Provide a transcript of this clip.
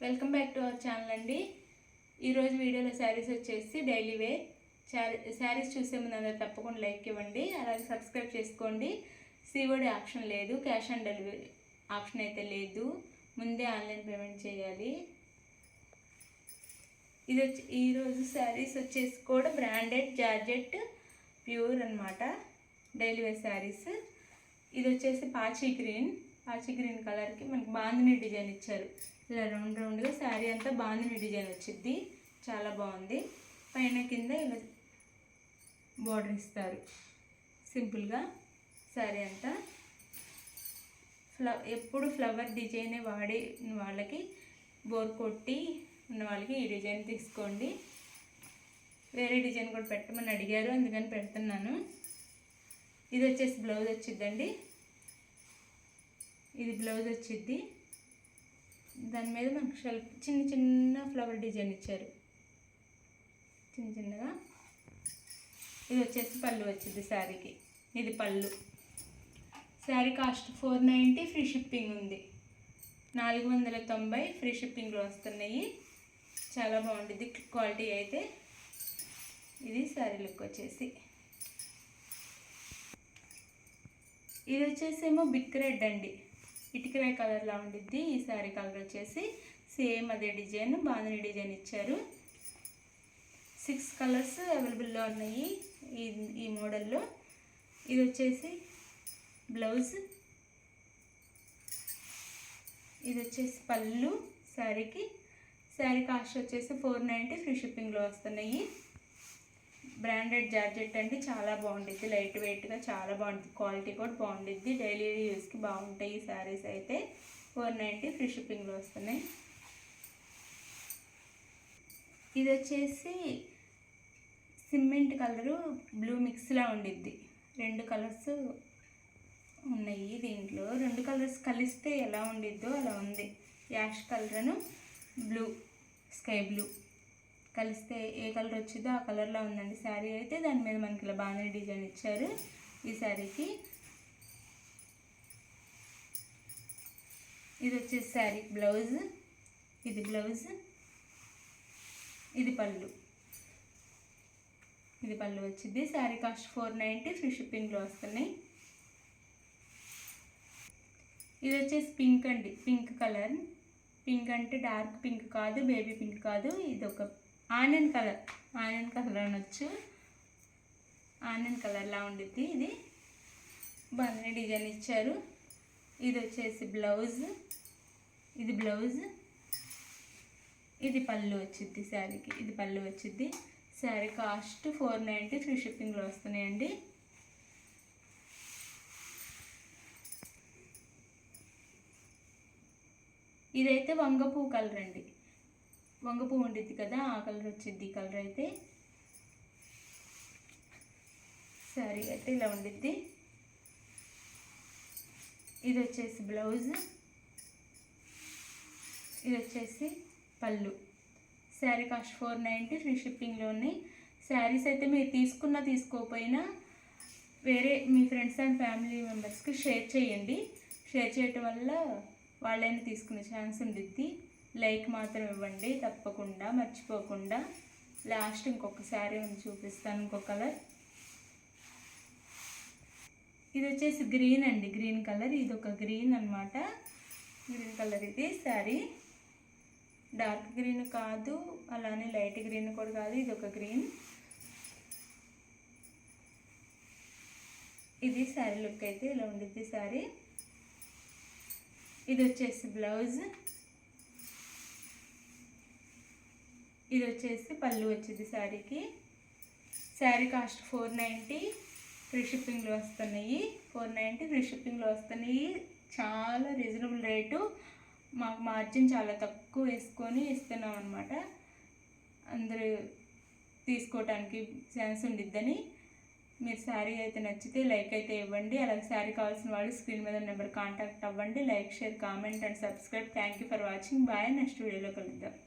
Welcome back to our channel అండి. ఈరోజు వీడియోలో శారీస్ వచ్చేసి డైలీ వేర్ శారీస్ చూసే ముందు అందరూ తప్పకుండా లైక్ ఇవ్వండి, అలాగే సబ్స్క్రైబ్ చేసుకోండి. సిఓడి ఆప్షన్ లేదు, క్యాష్ ఆన్ డెలివరీ ఆప్షన్ అయితే లేదు, ముందే ఆన్లైన్ పేమెంట్ చేయాలి. ఈరోజు శారీస్ వచ్చేసి కూడా బ్రాండెడ్ జార్జెట్ ప్యూర్ అనమాట, డైలీ వేర్ శారీస్. ఇది వచ్చేసి పాచి గ్రీన్ కలర్కి మనకి బాందిని డిజైన్ ఇచ్చారు. ఇలా రౌండ్గా శారీ అంతా బాందిని డిజైన్ వచ్చింది, చాలా బాగుంది. పైన కింద ఇలా బార్డర్ ఇస్తారు సింపుల్గా. శారీ అంతా ఎప్పుడు ఫ్లవర్ డిజైనే వాడే వాళ్ళకి, బోర్ కొట్టి ఉన్న వాళ్ళకి ఈ డిజైన్ తీసుకోండి. వేరే డిజైన్ కూడా పెట్టమని అడిగారు, అందుకని పెడుతున్నాను. ఇది వచ్చేసి బ్లౌజ్ వచ్చిద్దండి. ఇది బ్లౌజ్ వచ్చిద్ది, దాని మీద మనకు చిన్న ఫ్లవర్ డిజైన్ ఇచ్చారు చిన్నగా. ఇది వచ్చేసి పళ్ళు వచ్చింది శారీకి, ఇది పళ్ళు. శారీ కాస్ట్ 490, ఫ్రీ షిప్పింగ్ ఉంది. 490 ఫ్రీ షిప్పింగ్లో వస్తున్నాయి, చాలా బాగుంటుంది క్వాలిటీ అయితే. ఇది శారీ లుక్ వచ్చేసి. ఇది వచ్చేసి ఏమో బిక్ రెడ్ అండి, ఇటుకరాయి కలర్లా ఉండిద్ది. ఈ శారీ కలర్ వచ్చేసి సేమ్ అదే డిజైన్, బాందిని డిజైన్ ఇచ్చారు. 6 కలర్స్ అవైలబుల్లో ఉన్నాయి ఈ మోడల్లో. ఇది వచ్చేసి బ్లౌజ్, ఇది వచ్చేసి పళ్ళు శారీకి. శారీ కాస్ట్ వచ్చేసి 490, ఫ్రీ షిప్పింగ్లో వస్తున్నాయి. బ్రాండెడ్ జార్జెట్ అండి, చాలా బాగుంటుంది, లైట్ వెయిట్గా చాలా బాగుంటుంది, క్వాలిటీ కూడా బాగుంటుంది, డైలీ యూస్కి బాగుంటాయి ఈ శారీస్ అయితే. 490 ఫ్రీ షిప్పింగ్లో వస్తున్నాయి. ఇది వచ్చేసి సిమెంట్ కలరు బ్లూ మిక్స్లా ఉండిద్ది. 2 కలర్స్ ఉన్నాయి దీంట్లో, 2 కలర్స్ కలిస్తే ఎలా ఉండిద్దో అలా ఉంది. యాష్ కలర్ను బ్లూ, స్కై బ్లూ కలిస్తే ఏ కలర్ వచ్చిందో ఆ కలర్లో ఉందండి శారీ అయితే. దాని మీద మనకి ఇలా బాగానే డిజైన్ ఇచ్చారు ఈ శారీకి. ఇది వచ్చేసి శారీ బ్లౌజ్, ఇది బ్లౌజ్, ఇది పళ్ళు. ఇది పళ్ళు వచ్చింది. శారీ కాస్ట్ 490, ఫ్రీ షిప్పింగ్లో వస్తున్నాయి. ఇది వచ్చేసి పింక్ అండి, పింక్ కలర్. పింక్ అంటే డార్క్ పింక్ కాదు, బేబీ పింక్ కాదు, ఇది ఒక ఆనియన్ కలర్ అనొచ్చు, ఆనియన్ కలర్లా ఉండిద్ది. ఇది బాగానే డిజైన్ ఇచ్చారు. ఇది వచ్చేసి బ్లౌజ్, ఇది బ్లౌజ్, ఇది పళ్ళు వచ్చిద్ది శారీకి, ఇది పళ్ళు వచ్చిద్ది. శారీ కాస్ట్ 490, ఫ్రీ షిప్పింగ్లో వస్తున్నాయండి. ఇదైతే వంగపూ కలర్ అండి, వంగపూ ఉండిద్ది కదా, ఆ కలర్ వచ్చిద్ది. ఈ కలర్ అయితే శారీ అయితే ఇలా ఉండిద్ది. ఇది వచ్చేసి బ్లౌజ్, ఇది వచ్చేసి పళ్ళు. శారీ కాస్ట్ 490, ఫ్రీ షిప్పింగ్లో ఉన్నాయి. శారీస్ అయితే మీరు తీసుకోకపోయినా వేరే మీ ఫ్రెండ్స్ అండ్ ఫ్యామిలీ మెంబర్స్కి షేర్ చేయండి. షేర్ చేయటం వల్ల వాళ్ళైనా తీసుకునే ఛాన్స్ ఉండిద్ది. లైక్ మాత్రం ఇవ్వండి తప్పకుండా, మర్చిపోకుండా. లాస్ట్ ఇంకొక శారీ చూపిస్తాను, ఇంకొక కలర్. ఇది వచ్చేసి గ్రీన్ అండి, గ్రీన్ కలర్. ఇది ఒక గ్రీన్ అనమాట, గ్రీన్ కలర్. ఇది శారీ డార్క్ గ్రీన్ కాదు, అలానే లైట్ గ్రీన్ కూడా కాదు, ఇది ఒక గ్రీన్. ఇది శారీ లుక్ అయితే ఇలా ఉండిద్ది శారీ. ఇది వచ్చేసి బ్లౌజ్, ఇది వచ్చేసి పళ్ళు వచ్చింది శారీకి. శారీ కాస్ట్ 490, ఫ్రీ షిప్పింగ్లో వస్తున్నాయి. 490 ఫ్రీ షిప్పింగ్లో వస్తున్నాయి. చాలా రీజనబుల్ రేటు, మాకు మార్జిన్ చాలా తక్కువ వేసుకొని ఇస్తున్నాం అనమాట. అందరూ తీసుకోవటానికి ఛాన్స్ ఉండిద్దని. మీరు శారీ అయితే నచ్చితే లైక్ అయితే ఇవ్వండి, అలాగే శారీ కావాల్సిన వాళ్ళు స్క్రీన్ మీద నెంబర్ కాంటాక్ట్ అవ్వండి. Like, share, comment and subscribe. Thank you for watching. Bye. Next వీడియోలో కలుద్దాం.